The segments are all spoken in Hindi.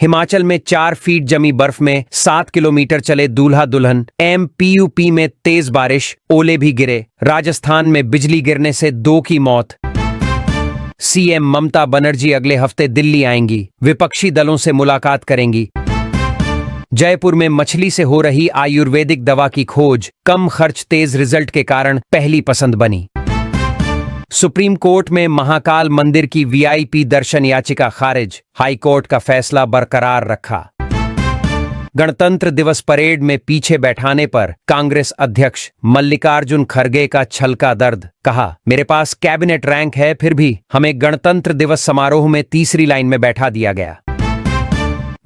हिमाचल में 4 फीट जमी बर्फ में 7 किलोमीटर चले दूल्हा दुल्हन। एमपीयूपी में तेज बारिश, ओले भी गिरे। राजस्थान में बिजली गिरने से 2 की मौत। सीएम ममता बनर्जी अगले हफ्ते दिल्ली आएंगी, विपक्षी दलों से मुलाकात करेंगी। जयपुर में मछली से हो रही आयुर्वेदिक दवा की खोज कम खर्च तेज रिजल्ट के कारण पहली पसंद बनी। सुप्रीम कोर्ट में महाकाल मंदिर की वीआईपी दर्शन याचिका खारिज, हाईकोर्ट का फैसला बरकरार रखा। गणतंत्र दिवस परेड में पीछे बैठाने पर कांग्रेस अध्यक्ष मल्लिकार्जुन खड़गे का छलका दर्द, कहा मेरे पास कैबिनेट रैंक है फिर भी हमें गणतंत्र दिवस समारोह में तीसरी लाइन में बैठा दिया गया।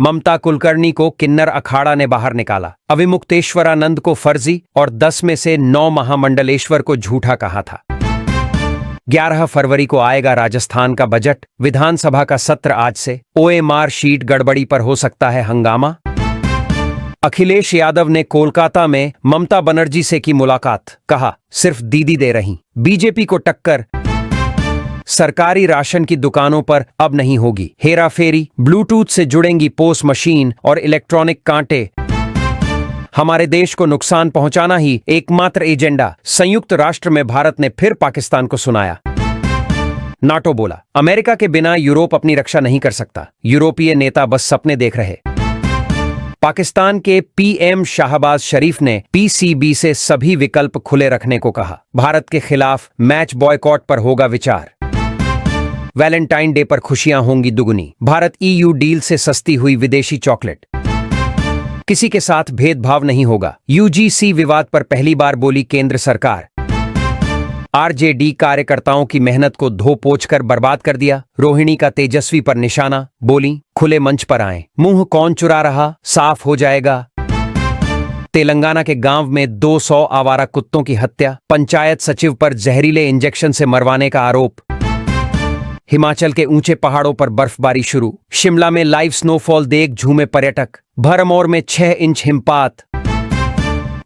ममता कुलकर्णी को किन्नर अखाड़ा ने बाहर निकाला। अविमुक्तेश्वरानंद को फर्जी और 10 में से 9 महामंडलेश्वर को झूठा कहा था। 11 फरवरी को आएगा राजस्थान का बजट, विधानसभा का सत्र आज से। ओएमआर शीट गड़बड़ी पर हो सकता है हंगामा। अखिलेश यादव ने कोलकाता में ममता बनर्जी से की मुलाकात, कहा सिर्फ दीदी दे रही, बीजेपी को टक्कर। सरकारी राशन की दुकानों पर अब नहीं होगी हेराफेरी, ब्लूटूथ से जुड़ेंगी पोस्ट मशीन और इलेक्ट्रॉनिक कांटे। हमारे देश को नुकसान पहुंचाना ही एकमात्र एजेंडा, संयुक्त राष्ट्र में भारत ने फिर पाकिस्तान को सुनाया। नाटो बोला अमेरिका के बिना यूरोप अपनी रक्षा नहीं कर सकता, यूरोपीय नेता बस सपने देख रहे। पाकिस्तान के पीएम शाहबाज शरीफ ने पीसीबी से सभी विकल्प खुले रखने को कहा। भारत के खिलाफ मैच बॉयकॉट पर होगा विचार। वैलेंटाइन डे पर खुशियां होंगी दुगुनी, भारत ईयू डील से सस्ती हुई विदेशी चॉकलेट। किसी के साथ भेदभाव नहीं होगा, यूजीसी विवाद पर पहली बार बोली केंद्र सरकार। आरजेडी कार्यकर्ताओं की मेहनत को धो पोंछ कर बर्बाद कर दिया। रोहिणी का तेजस्वी पर निशाना, बोली खुले मंच पर आए, मुंह कौन चुरा रहा साफ हो जाएगा। तेलंगाना के गांव में 200 आवारा कुत्तों की हत्या, पंचायत सचिव पर जहरीले इंजेक्शन से मरवाने का आरोप। हिमाचल के ऊंचे पहाड़ों पर बर्फबारी शुरू, शिमला में लाइव स्नोफॉल देख झूमे पर्यटक। भरमौर में 6 इंच हिमपात।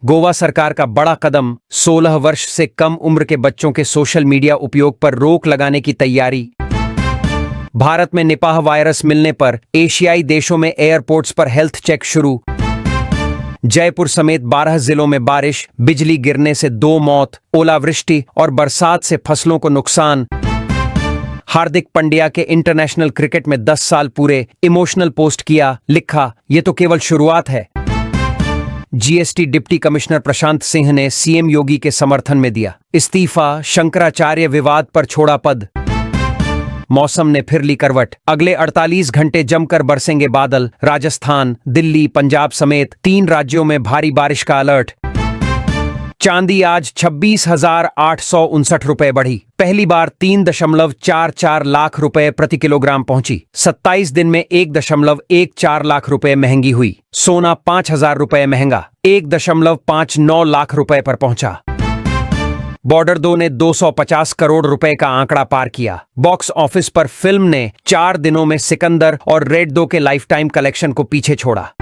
गोवा सरकार का बड़ा कदम, 16 वर्ष से कम उम्र के बच्चों के सोशल मीडिया उपयोग पर रोक लगाने की तैयारी। भारत में निपाह वायरस मिलने पर एशियाई देशों में एयरपोर्ट्स पर हेल्थ चेक शुरू। जयपुर समेत 12 जिलों में बारिश, बिजली गिरने से 2 मौत, ओलावृष्टि और बरसात से फसलों को नुकसान। हार्दिक पांड्या के इंटरनेशनल क्रिकेट में 10 साल पूरे, इमोशनल पोस्ट किया, लिखा ये तो केवल शुरुआत है। GST deputy commissioner Prashant Singh ने सीएम योगी के समर्थन में दिया इस्तीफा, शंकराचार्य विवाद पर छोड़ा पद। मौसम ने फिर ली करवट, अगले 48 घंटे जमकर बरसेंगे बादल। राजस्थान, दिल्ली, पंजाब समेत 3 राज्यों में भारी बारिश का अलर्ट। चांदी आज 26,859 रुपए बढ़ी, पहली बार 3.44 लाख रुपए प्रति किलोग्राम पहुंची। 27 दिन में 1.14 लाख रुपए महंगी हुई। सोना 5,000 रुपए महंगा, 1.59 लाख रुपए पर पहुंचा। बॉर्डर 2 ने 250 करोड़ रुपए का आंकड़ा पार किया। बॉक्स ऑफिस पर फिल्म ने 4 दिनों में सिकंदर और रेड 2 के लाइफ टाइम कलेक्शन को पीछे छोड़ा।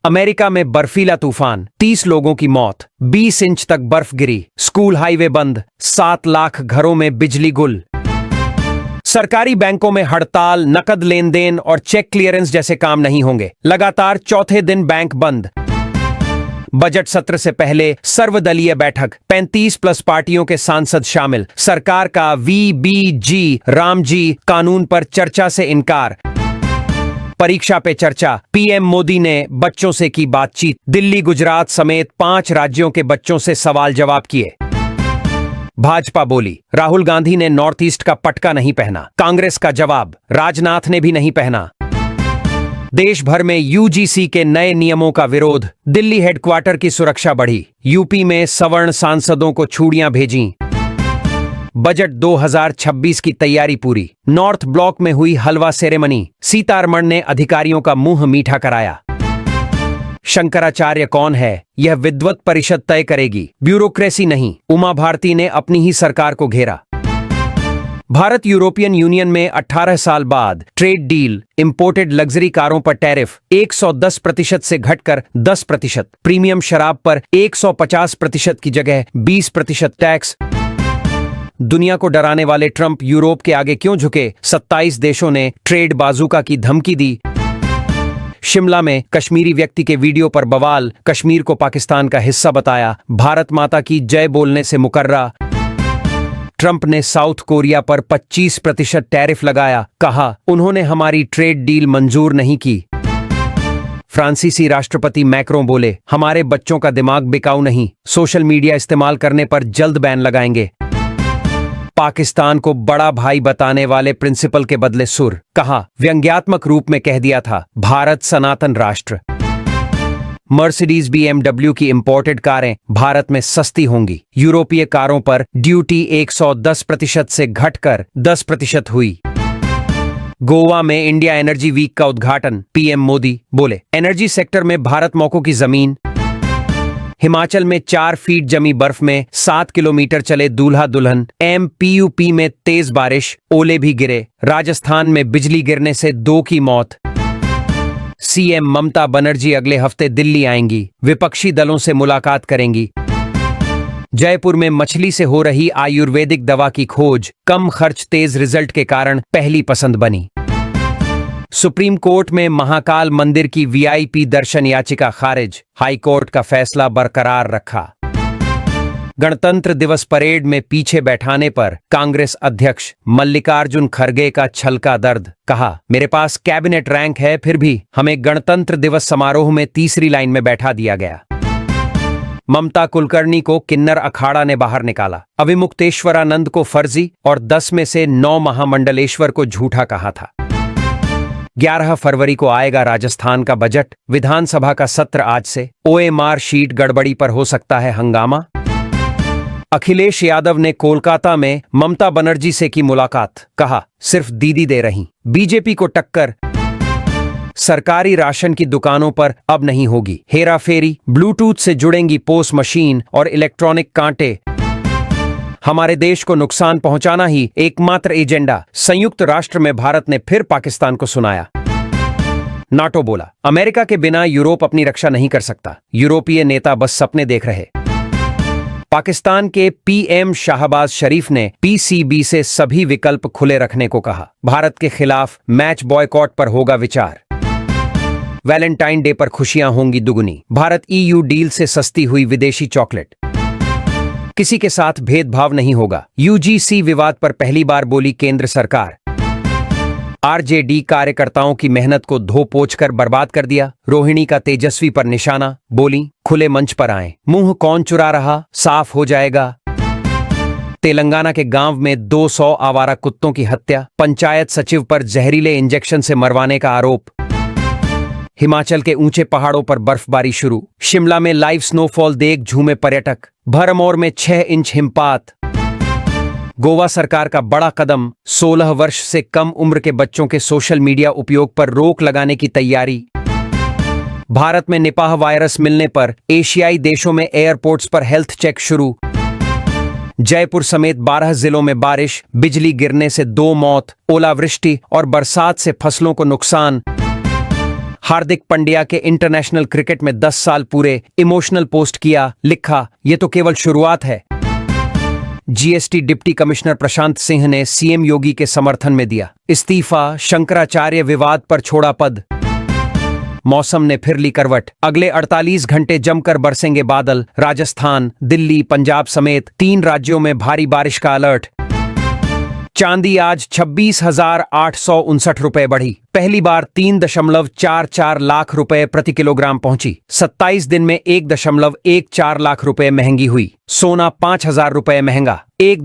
अमेरिका में बर्फीला तूफान, 30 लोगों की मौत, 20 इंच तक बर्फ गिरी, स्कूल हाईवे बंद, 7 लाख घरों में बिजली गुल। सरकारी बैंकों में हड़ताल, नकद लेन देन और चेक क्लियरेंस जैसे काम नहीं होंगे। लगातार चौथे दिन बैंक बंद। बजट सत्र से पहले सर्वदलीय बैठक, 35+ पार्टियों के सांसद शामिल। सरकार का वीबीजी रामजी कानून पर चर्चा से इनकार। परीक्षा पे चर्चा, पीएम मोदी ने बच्चों से की बातचीत। दिल्ली, गुजरात समेत 5 राज्यों के बच्चों से सवाल जवाब किए। भाजपा बोली राहुल गांधी ने नॉर्थ ईस्ट का पटका नहीं पहना। कांग्रेस का जवाब, राजनाथ ने भी नहीं पहना। देश भर में यूजीसी के नए नियमों का विरोध, दिल्ली हेडक्वार्टर की सुरक्षा बढ़ी। यूपी में सवर्ण सांसदों को छुड़ियां भेजीं। बजट 2026 की तैयारी पूरी, नॉर्थ ब्लॉक में हुई हलवा सेरेमनी। सीतारमण ने अधिकारियों का मुंह मीठा कराया। शंकराचार्य कौन है, यह विद्वत परिषद तय करेगी, ब्यूरोक्रेसी नहीं। उमा भारती ने अपनी ही सरकार को घेरा। भारत यूरोपियन यूनियन में 18 साल बाद ट्रेड डील, इंपोर्टेड लग्जरी कारों पर टैरिफ 110% से घटकर 10%, प्रीमियम शराब पर 150% की जगह 20% टैक्स। दुनिया को डराने वाले ट्रंप यूरोप के आगे क्यों झुके? 27 देशों ने ट्रेड बाजुका की धमकी दी। शिमला में कश्मीरी व्यक्ति के वीडियो पर बवाल, कश्मीर को पाकिस्तान का हिस्सा बताया, भारत माता की जय बोलने से मुकर्रा। ट्रंप ने साउथ कोरिया पर 25% टैरिफ लगाया, कहा उन्होंने हमारी ट्रेड डील मंजूर नहीं की। फ्रांसीसी राष्ट्रपति मैक्रों बोले, हमारे बच्चों का दिमाग बिकाऊ नहीं, सोशल मीडिया इस्तेमाल करने पर जल्द बैन लगाएंगे। पाकिस्तान को बड़ा भाई बताने वाले प्रिंसिपल के बदले सुर, कहा व्यंग्यात्मक रूप में कह दिया था भारत सनातन राष्ट्र। मर्सिडीज BMW की इंपोर्टेड कारें भारत में सस्ती होंगी, यूरोपीय कारों पर ड्यूटी 110% से घटकर 10% हुई। गोवा में इंडिया एनर्जी वीक का उद्घाटन, पीएम मोदी बोले एनर्जी सेक्टर में भारत मौकों की जमीन। हिमाचल में 4 फीट जमी बर्फ में 7 किलोमीटर चले दूल्हा दुल्हन, MPUP में तेज बारिश, ओले भी गिरे, राजस्थान में बिजली गिरने से 2 की मौत। सीएम ममता बनर्जी अगले हफ्ते दिल्ली आएंगी, विपक्षी दलों से मुलाकात करेंगी। जयपुर में मछली से हो रही आयुर्वेदिक दवा की खोज, कम खर्च तेज रिजल्ट के कारण पहली पसंद बनी। सुप्रीम कोर्ट में महाकाल मंदिर की VIP दर्शन याचिका खारिज, हाईकोर्ट का फैसला बरकरार रखा। गणतंत्र दिवस परेड में पीछे बैठाने पर कांग्रेस अध्यक्ष मल्लिकार्जुन खड़गे का छलका दर्द, कहा मेरे पास कैबिनेट रैंक है फिर भी हमें गणतंत्र दिवस समारोह में तीसरी लाइन में बैठा दिया गया। ममता कुलकर्णी को किन्नर अखाड़ा ने बाहर निकाला, अविमुक्तेश्वरानंद को फर्जी और 10 में से 9 महामंडलेश्वर को झूठा कहा था। 11 फरवरी को आएगा राजस्थान का बजट, विधानसभा का सत्र आज से, OMR शीट गड़बड़ी पर हो सकता है हंगामा। अखिलेश यादव ने कोलकाता में ममता बनर्जी से की मुलाकात, कहा सिर्फ दीदी दे रही, बीजेपी को टक्कर। सरकारी राशन की दुकानों पर अब नहीं होगी हेराफेरी, ब्लूटूथ से जुड़ेंगी पोस्ट मशीन और इलेक्ट्रॉनिक कांटे। हमारे देश को नुकसान पहुंचाना ही एकमात्र एजेंडा, संयुक्त राष्ट्र में भारत ने फिर पाकिस्तान को सुनाया। नाटो बोला अमेरिका के बिना यूरोप अपनी रक्षा नहीं कर सकता, यूरोपीय नेता बस सपने देख रहे। पाकिस्तान के PM शाहबाज शरीफ ने PCB से सभी विकल्प खुले रखने को कहा, भारत के खिलाफ मैच बॉयकॉट पर होगा विचार। वैलेंटाइन डे पर खुशियां होंगी दुगुनी, भारत EU डील से सस्ती हुई विदेशी चॉकलेट। किसी के साथ भेदभाव नहीं होगा, UGC विवाद पर पहली बार बोली केंद्र सरकार। RJD कार्यकर्ताओं की मेहनत को धो पोंछ कर बर्बाद कर दिया, रोहिणी का तेजस्वी पर निशाना, बोली खुले मंच पर आए, मुंह कौन चुरा रहा साफ हो जाएगा। तेलंगाना के गांव में 200 आवारा कुत्तों की हत्या, पंचायत सचिव पर जहरीले इंजेक्शन से मरवाने का आरोप। हिमाचल के ऊंचे पहाड़ों पर बर्फबारी शुरू, शिमला में लाइव स्नोफॉल देख झूमे पर्यटक, भरमौर में 6 इंच हिमपात। गोवा सरकार का बड़ा कदम, 16 वर्ष से कम उम्र के बच्चों के सोशल मीडिया उपयोग पर रोक लगाने की तैयारी। भारत में निपाह वायरस मिलने पर एशियाई देशों में एयरपोर्ट्स पर हेल्थ चेक शुरू। जयपुर समेत 12 जिलों में बारिश, बिजली गिरने से 2 मौत, ओलावृष्टि और बरसात से फसलों को नुकसान। हार्दिक पांड्या के इंटरनेशनल क्रिकेट में 10 साल पूरे, इमोशनल पोस्ट किया, लिखा ये तो केवल शुरुआत है। GST deputy commissioner Prashant Singh ने CM योगी के समर्थन में दिया इस्तीफा, शंकराचार्य विवाद पर छोड़ा पद। मौसम ने फिर ली करवट, अगले 48 घंटे जमकर बरसेंगे बादल, राजस्थान, दिल्ली, पंजाब समेत 3 राज्यों में भारी बारिश का अलर्ट। चांदी आज 26,859 रुपए बढ़ी, पहली बार 3.44 लाख रुपए प्रति किलोग्राम पहुंची, 27 दिन में 1.14 लाख रुपए महंगी हुई। सोना 5,000 रुपए महंगा, 1.